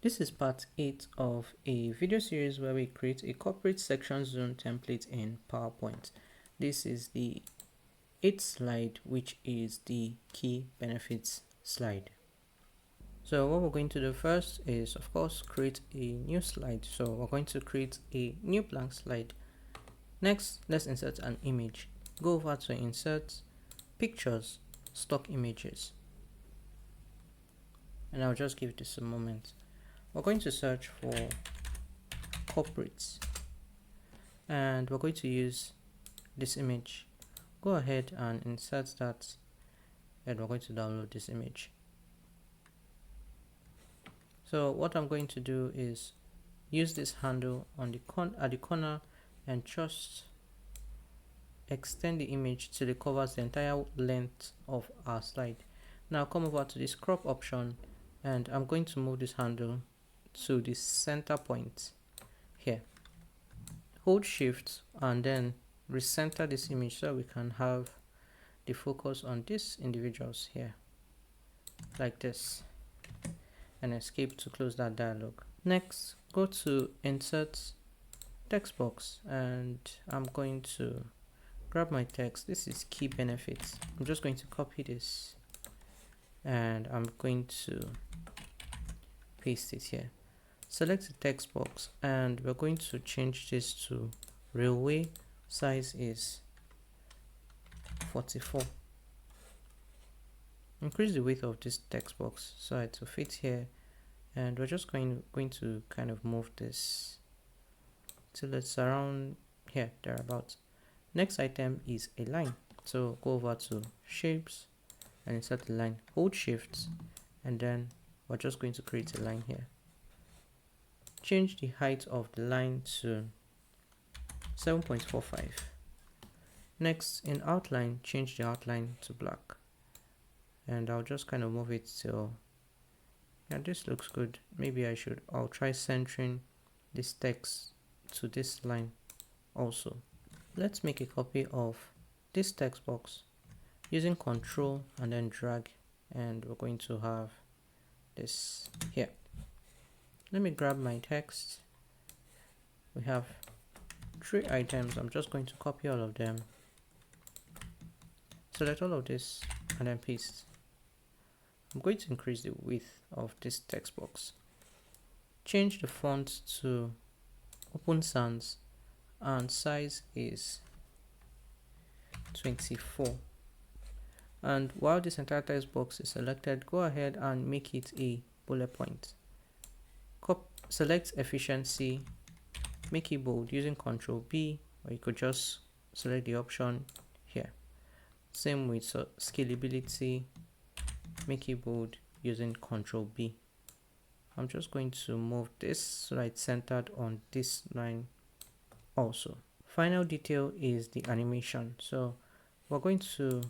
This is part 8 of a video series where we create a corporate section zone template in PowerPoint. This is the 8th slide, which is the key benefits slide. So what we're going to do first is, of course, create a new slide. So we're going to create a new blank slide. Next, let's insert an image. Go over to Insert, Pictures, Stock Images. And I'll just give this a moment. We're going to search for corporates and we're going to use this image. Go ahead and insert that, and we're going to download this image. So what I'm going to do is use this handle on the at the corner and just extend the image till it covers the entire length of our slide. Now come over to this crop option, and I'm going to move this handle to the center point here. Hold shift and then recenter this image so we can have the focus on these individuals here, like this, and escape to close that dialog. Next, go to Insert Text Box, and I'm going to grab my text. This is key benefits. I'm just going to copy this and I'm going to paste it here. Select the text box and we're going to change this to railway. Size is 44. Increase the width of this text box so it will fit here, and we're just going to kind of move this till it's around here, thereabouts. Next item is a line. So go over to Shapes and insert a line. Hold Shift and then we're just going to create a line here. Change the height of the line to 7.45. Next, in outline, change the outline to black, and I'll just kind of move it till, yeah, this looks good. Maybe I'll try centering this text to this line also. Let's make a copy of this text box using Control and then drag, and we're going to have this here. Let me grab my text. We have 3 items. I'm just going to copy all of them, select all of this and then paste. I'm going to increase the width of this text box. Change the font to Open Sans and size is 24. And while this entire text box is selected, go ahead and make it a bullet point. Select efficiency, make it bold using Ctrl B, or you could just select the option here. Same with scalability, make it bold using Ctrl B. I'm just going to move this so that it's centered on this line also. Final detail is the animation. So we're going to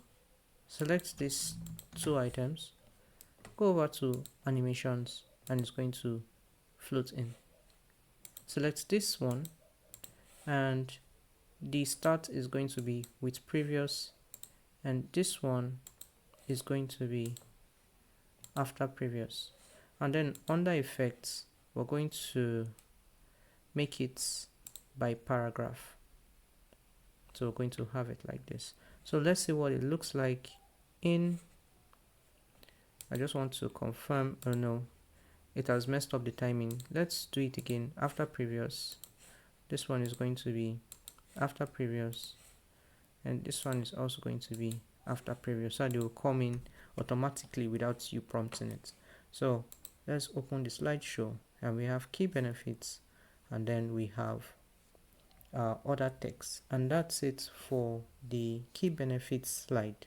select these 2 items, go over to animations, and it's going to float in. Select this one, and the start is going to be with previous, and this one is going to be after previous. And then under effects, we're going to make it by paragraph. So we're going to have it like this. So let's see what it looks like in. I just want to confirm. Oh no, it has messed up the timing. Let's do it again. After previous, this one is going to be after previous, and this one is also going to be after previous, so they will come in automatically without you prompting it. So let's open the slideshow, and we have key benefits, and then we have other text, and that's it for the key benefits slide.